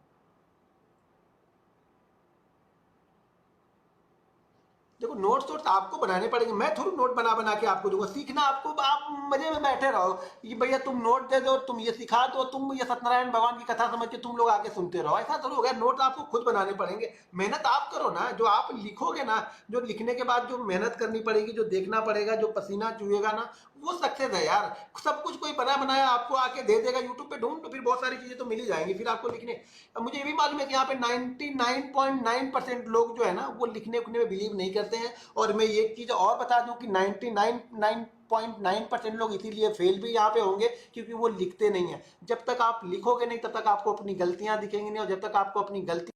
देखो नोट्स वोट्स आपको बनाने पड़ेंगे, मैं थोड़ी नोट बना बना के आपको दूंगा। सीखना आपको, आप मजे में बैठे रहो कि भैया तुम नोट दे दो, तुम ये सिखा दो, तुम ये सत्यनारायण भगवान की कथा समझ के तुम लोग आके सुनते रहो, ऐसा थोड़ी होगा। नोट आपको खुद बनाने पड़ेंगे, मेहनत आप करो ना। जो आप लिखोगे ना, जो लिखने के बाद जो मेहनत करनी पड़ेगी, जो देखना पड़ेगा, जो पसीना चुएगा ना, वो सक्सेस है यार। सब कुछ कोई बना बनाया आपको आके दे देगा, यूट्यूब पे ढूंढ तो फिर बहुत सारी चीजें तो मिल ही जाएंगी फिर आपको लिखने। अब मुझे ये भी मालूम है कि यहाँ पे 99.9% लोग जो है ना वो लिखने उखने में बिलीव नहीं करते हैं। और मैं एक चीज और बता दूं कि 99.9% लोग इसीलिए फेल भी यहाँ पे होंगे क्योंकि वो लिखते नहीं है। जब तक आप लिखोगे नहीं तब तक आपको अपनी गलतियां दिखेंगी नहीं, और जब तक आपको अपनी गलती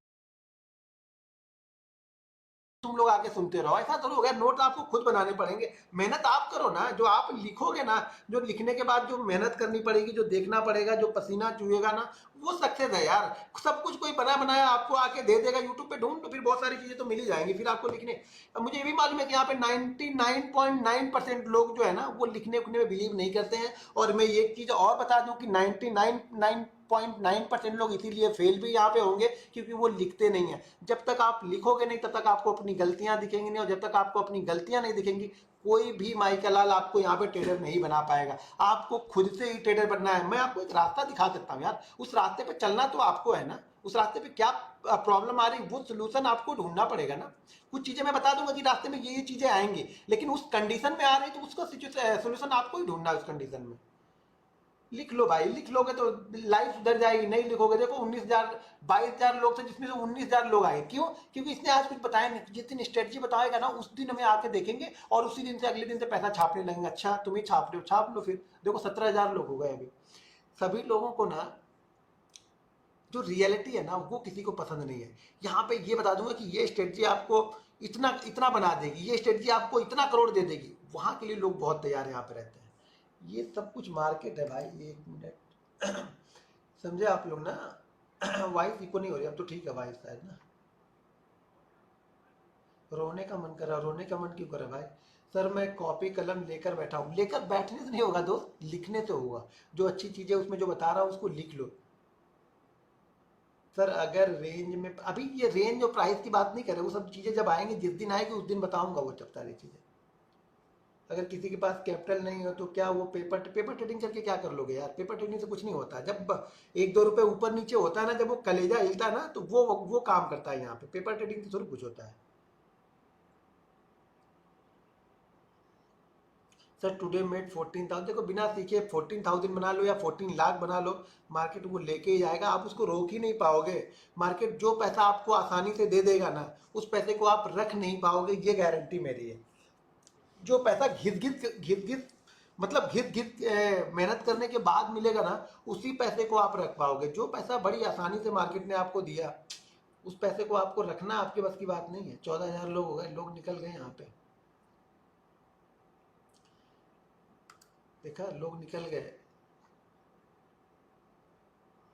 तुम लोग आके सुनते रहो, ऐसा थोड़ी होगा। नोट आपको खुद बनाने पड़ेंगे, मेहनत आप करो ना। जो आप लिखोगे ना, जो लिखने के बाद जो मेहनत करनी पड़ेगी, जो देखना पड़ेगा, जो पसीना चुएगा ना, वो सक्सेस है यार। सब कुछ कोई बना बनाया आपको आके दे देगा, यूट्यूब पे ढूंढ तो फिर बहुत सारी चीजें तो मिल ही जाएंगी फिर आपको लिखने। अब मुझे ये भी मालूम है कि यहाँ पे 99.9% लोग जो है ना वो लिखने उखने में बिलीव नहीं करते हैं। और मैं एक चीज और बता दूं कि 99.9% लोग इसीलिए फेल भी यहाँ पे होंगे क्योंकि वो लिखते नहीं है। जब तक आप लिखोगे नहीं तब तक आपको अपनी गलतियां दिखेंगी नहीं, और जब तक आपको अपनी गलतियां नहीं दिखेंगी कोई भी माई का लाल आपको यहाँ पे ट्रेडर नहीं बना पाएगा। आपको खुद से ही ट्रेडर बनना है। मैं आपको एक रास्ता दिखा सकता हूँ यार, उस रास्ते पे चलना तो आपको है ना। उस रास्ते पे क्या प्रॉब्लम आ रही वो सोल्यूशन आपको ढूंढना पड़ेगा ना। कुछ चीजें मैं बता दूंगा कि रास्ते में ये चीजें आएंगी, लेकिन उस कंडीशन में आ रही तो उसका सोल्यूशन आपको ही ढूंढना है उस कंडीशन में। लिख लो भाई, लिख लोगे तो लाइफ सुधर जाएगी। नहीं लिखोगे, देखो 19,000 22,000 लोग थे जिसमें से 19,000 लोग आए। क्यों? क्योंकि इसने आज कुछ बताया नहीं। जिस दिन स्ट्रेटजी बताएगा ना उस दिन हमें आके देखेंगे और उसी दिन से अगले दिन से पैसा छापने लगेंगे। अच्छा तुम ही छाप रहे हो, छाप लो फिर। देखो 17,000 लोग हो गए अभी। सभी लोगों को ना जो रियलिटी है ना वो किसी को पसंद नहीं है। यहाँ पे ये बता दूंगा कि ये स्ट्रेटजी आपको इतना इतना बना देगी, ये स्ट्रेटजी आपको इतना करोड़ दे देगी, वहां के लिए लोग बहुत तैयार है यहाँ पे रहते हैं। ये सब कुछ मार्केट है भाई। 1 मिनट समझे आप लोग ना। वाइफ इको नहीं हो रही अब तो ठीक है वाइफ शायद ना। रोने का मन कर रहा, रोने का मन क्यों कर रहा भाई? सर मैं कॉपी कलम लेकर बैठा हूँ। लेकर बैठने से नहीं होगा दोस्त, लिखने से होगा। जो अच्छी चीजें उसमें जो बता रहा हूँ उसको लिख लो। सर अगर रेंज में, अभी ये रेंज और प्राइस की बात नहीं कर रहे, वो सब चीजें जब आएंगी, जिस दिन आएगी उस दिन बताऊंगा वो सब सारी चीजें। अगर किसी के पास कैपिटल नहीं हो तो क्या वो पेपर ट्रेडिंग करके क्या कर लोगे यार? पेपर ट्रेडिंग से कुछ नहीं होता। जब 1-2 रुपए ऊपर नीचे होता है ना, जब वो कलेजा हिलता है ना, तो वो काम करता है यहाँ पे। पेपर ट्रेडिंग से थोड़ी कुछ होता है। Sir today made 14,000। देखो बिना सीखे 14,000 बना लो या 14 लाख बना लो, मार्केट वो लेके ही जाएगा। आप उसको रोक ही नहीं पाओगे। मार्केट जो पैसा आपको आसानी से दे देगा ना, उस पैसे को आप रख नहीं पाओगे, ये गारंटी मेरी है। जो पैसा घिस घिस मतलब घिस घिस मेहनत करने के बाद मिलेगा ना, उसी पैसे को आप रख पाओगे। जो पैसा बड़ी आसानी से मार्केट ने आपको दिया, उस पैसे को आपको रखना आपके बस की बात नहीं है। 14,000 लोग हो गए, लोग निकल गए यहाँ पे। देखा, लोग निकल गए।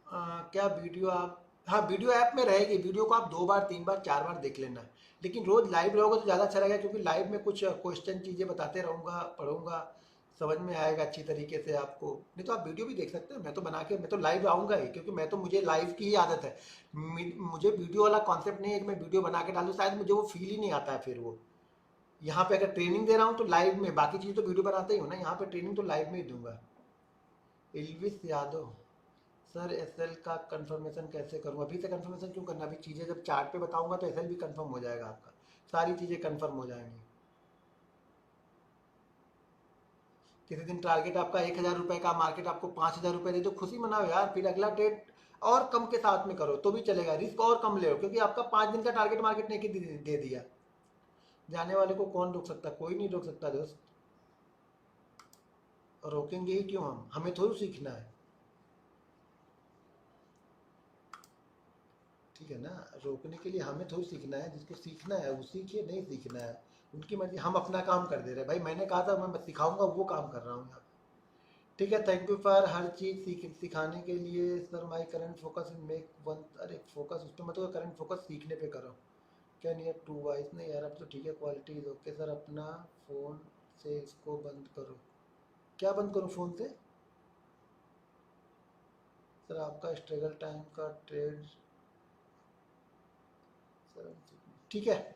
क्या वीडियो आप, हाँ वीडियो ऐप में रहेगी। वीडियो को आप 2 बार 3 बार 4 बार देख लेना, लेकिन रोज लाइव रहोगे तो ज़्यादा अच्छा रहेगा, क्योंकि लाइव में कुछ क्वेश्चन चीज़ें बताते रहूँगा, पढ़ूंगा, समझ में आएगा अच्छी तरीके से आपको। नहीं तो आप वीडियो भी देख सकते हैं। मैं तो बना के, मैं तो लाइव आऊँगा ही, क्योंकि मैं तो, मुझे लाइव की ही आदत है। मुझे वीडियो वाला कॉन्सेप्ट नहीं है कि मैं वीडियो बना के डालूँ, शायद मुझे वो फील ही नहीं आता है फिर वो। यहाँ पे अगर ट्रेनिंग दे रहा हूँ तो लाइव में, बाकी चीज़ तो वीडियो बनाते ही हो ना, यहाँ पे ट्रेनिंग तो लाइव में ही दूंगा। इल्विस यादव, सर एसएल का कंफर्मेशन कैसे करूं? अभी से कंफर्मेशन क्यों करना? अभी चीज़ें जब चार्ट पे बताऊंगा तो एसएल भी कंफर्म हो जाएगा आपका। सारी चीज़ें कंफर्म हो जाएंगी। किसी दिन टारगेट आपका 1,000 रुपये का, मार्केट आपको 5,000 रुपये दे तो खुशी मनाओ यार। फिर अगला ट्रेड और कम के साथ में करो तो भी चलेगा, रिस्क और कम ले लो, क्योंकि आपका 5 दिन का टारगेट मार्केट ने दे दिया। जाने वाले को कौन रोक सकता? कोई नहीं रोक सकता दोस्त। रोकेंगे ही क्यों? हम, हमें थोड़ी सीखना है, ठीक है ना। रोकने के लिए हमें थोड़ी सीखना है, जिसको सीखना है वो सीखे, नहीं सीखना है उनकी मर्जी। हम अपना काम कर दे रहे हैं भाई। मैंने कहा था मैं सिखाऊंगा, वो काम कर रहा हूँ यहाँ। ठीक है, थैंक यू फॉर हर चीज़ सिखाने के लिए। Sir my current focus in make one, अरे फोकस उस पर मत, करंट फोकस सीखने पे करो। क्या नहीं है 2 वाइस? नहीं यार अब तो ठीक है, क्वालिटी इज ओके। सर अपना फ़ोन से इसको बंद करो। क्या बंद करूँ फ़ोन से? सर आपका स्ट्रगल टाइम का ट्रेड, सर ठीक है।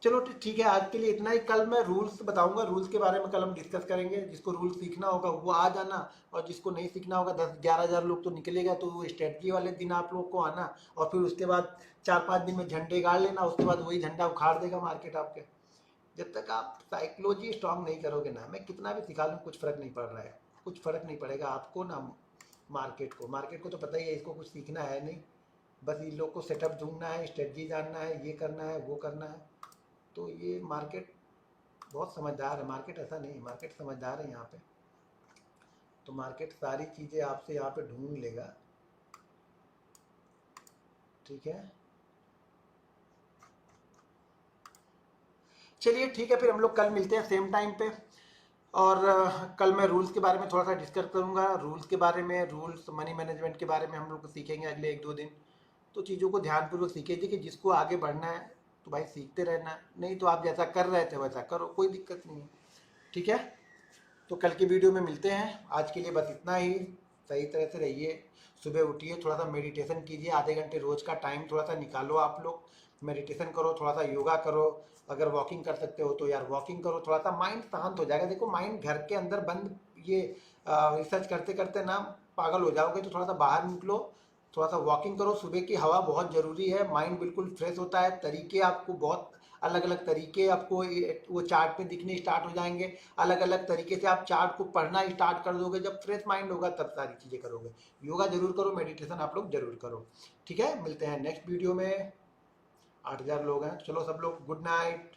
चलो ठीक है, आज के लिए इतना ही। कल मैं रूल्स बताऊंगा, रूल्स के बारे में कल हम डिस्कस करेंगे। जिसको रूल सीखना होगा वो आ जाना, और जिसको नहीं सीखना होगा, 10-11 हज़ार लोग तो निकलेगा, तो वो स्ट्रेटजी वाले दिन आप लोग को आना, और फिर उसके बाद 4-5 दिन में झंडे गाड़ लेना, उसके बाद वही झंडा उखाड़ देगा मार्केट आपके। जब तक आप साइकोलॉजी स्ट्रांग नहीं करोगे ना, मैं कितना भी सिखा लूँ कुछ फर्क नहीं पड़ रहा है, कुछ फर्क नहीं पड़ेगा आपको ना। मार्केट को तो पता ही है, इसको कुछ सीखना है नहीं, बस इन लोग को सेटअप ढूंढना है, स्ट्रेटजी जानना है, ये करना है, वो करना है। तो ये मार्केट बहुत समझदार है, मार्केट ऐसा नहीं है, मार्केट समझदार है यहाँ पे। तो मार्केट सारी चीज़ें आपसे यहाँ पे ढूंढ लेगा, ठीक है। चलिए ठीक है, फिर हम लोग कल मिलते हैं सेम टाइम पे। और कल मैं रूल्स के बारे में थोड़ा सा डिस्कस करूंगा, रूल्स के बारे में, रूल्स मनी मैनेजमेंट के बारे में हम लोग सीखेंगे अगले 1-2 दिन। तो चीज़ों को ध्यानपूर्वक सीखिए कि जिसको आगे बढ़ना है तो भाई सीखते रहना, नहीं तो आप जैसा कर रहे थे वैसा करो, कोई दिक्कत नहीं है, ठीक है। तो कल की वीडियो में मिलते हैं, आज के लिए बस इतना ही। सही तरह से रहिए, सुबह उठिए, थोड़ा सा मेडिटेशन कीजिए, आधे घंटे रोज़ का टाइम थोड़ा सा निकालो आप लोग, मेडिटेशन करो, थोड़ा सा योगा करो, अगर वॉकिंग कर सकते हो तो यार वॉकिंग करो, थोड़ा सा माइंड शांत हो जाएगा। देखो माइंड घर के अंदर बंद, ये रिसर्च करते करते ना पागल हो जाओगे, तो थोड़ा सा बाहर निकलो, थोड़ा सा वॉकिंग करो, सुबह की हवा बहुत ज़रूरी है, माइंड बिल्कुल फ्रेश होता है, तरीके आपको बहुत अलग अलग तरीके आपको वो चार्ट पे दिखने स्टार्ट हो जाएंगे, अलग अलग तरीके से आप चार्ट को पढ़ना स्टार्ट कर दोगे। जब फ्रेश माइंड होगा तब सारी चीज़ें करोगे। योगा जरूर करो, मेडिटेशन आप लोग जरूर करो, ठीक है। मिलते हैं नेक्स्ट वीडियो में। 8,000 लोग हैं, चलो सब लोग गुड नाइट।